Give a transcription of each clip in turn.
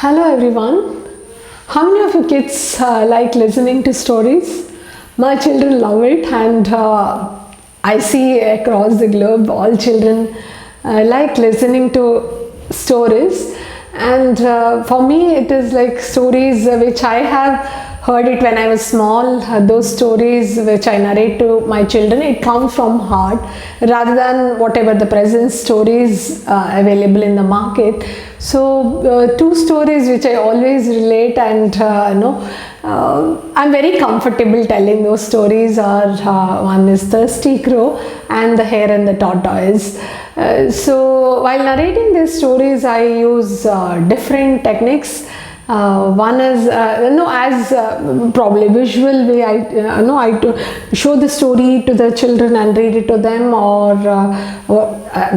Hello everyone. How many of you kids like listening to stories? My children love it, and I see across the globe all children like listening to stories. And for me, it is like stories which I have heard it when I was small. Those stories which I narrate to my children, it comes from heart rather than whatever the present stories available in the market. So two stories which I always relate, and I'm very comfortable telling those stories are one is Thirsty Crow and The Hare and the Tortoise. So while narrating these stories, I use different techniques. One is probably visual way. I show the story to the children and read it to them, or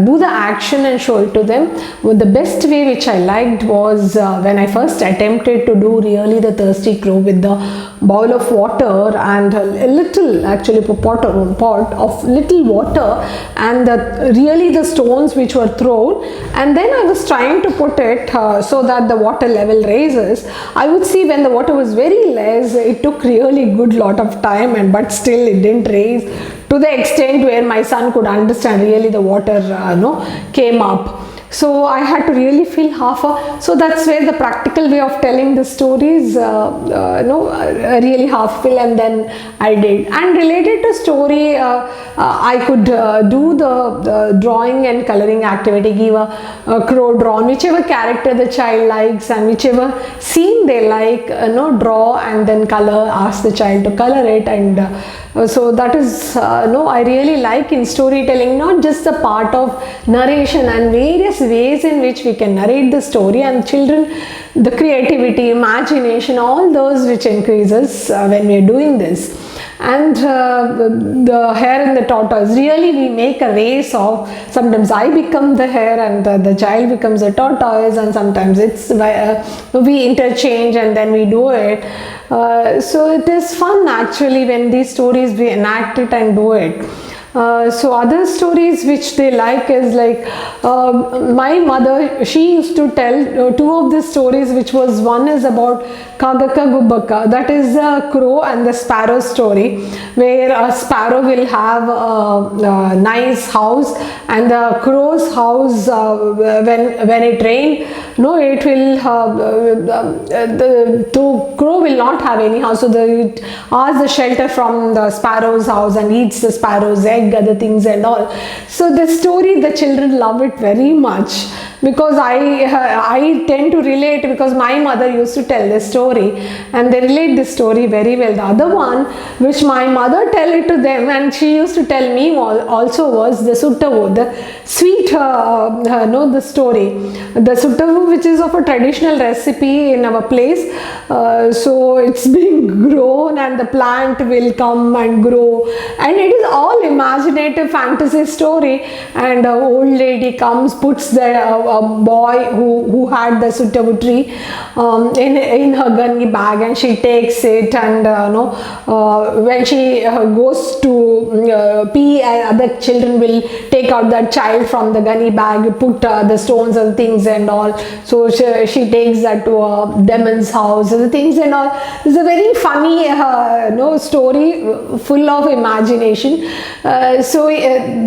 do the action and show it to them. Well, the best way which I liked was when I first attempted to do really the Thirsty Crow with the bowl of water and a little, actually pot of little water, and really the stones which were thrown, and then I was trying to put it so that the water level raises. I would see when the water was very less, it took really good lot of time, but still it didn't raise to the extent where my son could understand really the water came up. So I had to really fill so that's where the practical way of telling the stories, really half fill, and then I did. And related to story, I could do the drawing and coloring activity, give a crow drawn, whichever character the child likes and whichever scene they like, draw and then color, ask the child to color it. And so that is, I really like in storytelling, not just the part of narration and various ways in which we can narrate the story, and children, the creativity, imagination, all those which increases when we are doing this. And the hare and the tortoise, really we make a race of, sometimes I become the hare and the child becomes a tortoise, and sometimes it's we interchange and then we do it. So it is fun actually when these stories we enact it and do it. So other stories which they like is like my mother, she used to tell two of the stories, which was, one is about Kagaka Gubbaka, that is the crow and the sparrow story, where a sparrow will have a nice house, and the crow's house, when it rains, it will the crow will not have any house, so it asks the shelter from the sparrow's house and eats the sparrow's egg, other things and all. So the story, the children love it very much, because I tend to relate, because my mother used to tell this story and they relate this story very well. The other one which my mother tell it to them and she used to tell me also was the Suttavu, the sweet the story, the Suttavu, which is of a traditional recipe in our place. So it's being grown and the plant will come and grow, and it is all imaginative fantasy story, and an old lady comes, puts the boy who had the Suttavu tree in her gunny bag, and she takes it, and when she goes to pee, other children will take out that child from the gunny bag, put the stones and things and all. So she takes that to a demon's house, the things and all. It's a very funny story, full of imagination. So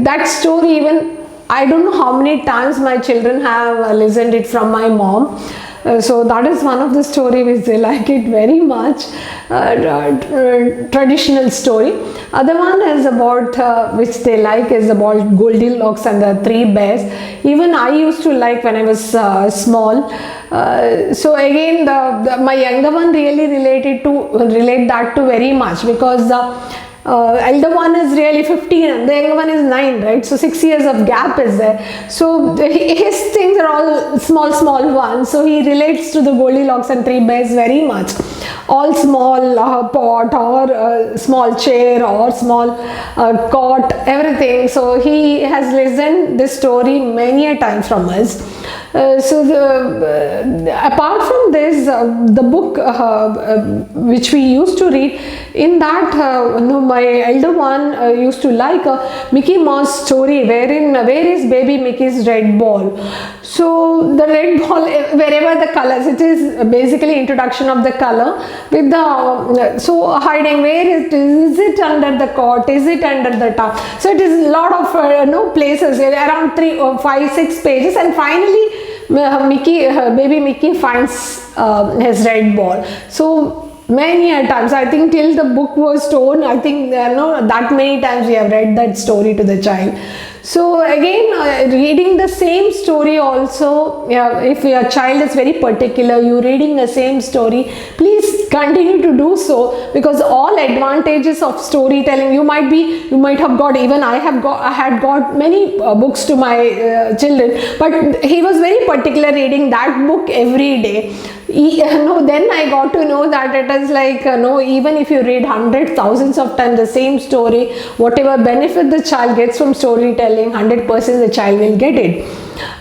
that story, even I don't know how many times my children have listened it from my mom. So that is one of the story which they like it very much, traditional story. Other one is about which they like is about Goldilocks and the Three Bears. Even I used to like when I was small. So again, my younger one really relate that to very much, because the elder one is really 15 and the younger one is 9, right? So 6 years of gap is there. So his things are all small ones. So he relates to the Goldilocks and Three Bears very much. All small pot or small chair or small cot, everything. So he has listened this story many a time from us. Apart from this, the book which we used to read, in that my elder one used to like a Mickey Mouse story, wherein where is baby Mickey's red ball. So the red ball, wherever the colors, it is basically introduction of the color with the so hiding where is it under the cot, is it under the top. So it is a lot of places, around 3 or 5 6 pages, and finally baby Mickey finds his red ball. So many a times, I think till the book was torn, I think that many times we have read that story to the child. So again, reading the same story also, if your child is very particular, you reading the same story, please continue to do so, because all advantages of storytelling, you might have got, even I had got many books to my children, but he was very particular reading that book every day. Then I got to know that it is like, even if you read hundreds, thousands of times the same story, whatever benefit the child gets from storytelling, 100% the child will get it.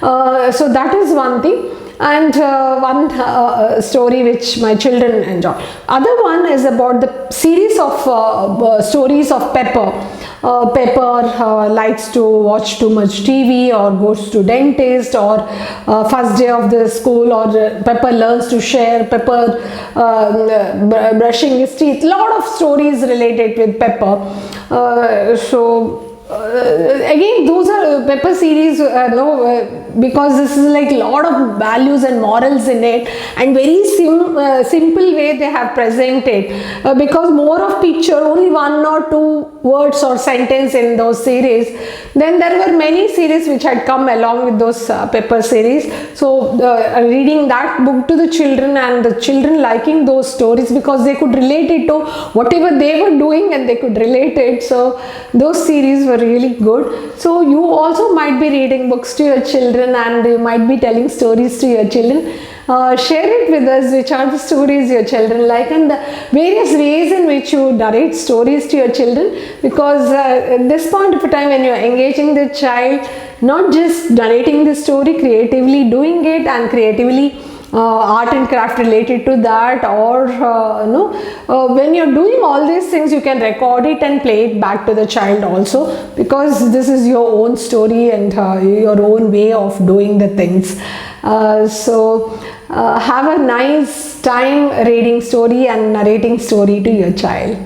So that is one thing. And one story which my children enjoy. Other one is about the series of stories of Pepper. Pepper likes to watch too much TV, or goes to dentist, or first day of the school, or Pepper learns to share, Pepper brushing his teeth. Lot of stories related with Pepper. Again, those are Pepper series, because this is like lot of values and morals in it, and very simple way they have presented, because more of picture, only 1 or 2 words or sentence in those series. Then there were many series which had come along with those Pepper series. So reading that book to the children, and the children liking those stories, because they could relate it to whatever they were doing, and they could relate it. So those series were really good. So you also might be reading books to your children, and you might be telling stories to your children. Share it with us, which are the stories your children like, and the various ways in which you narrate stories to your children, because at this point of time, when you are engaging the child, not just narrating the story, creatively doing it, and creatively art and craft related to that, or when you're doing all these things, you can record it and play it back to the child also, because this is your own story and your own way of doing the things. Have a nice time reading story and narrating story to your child.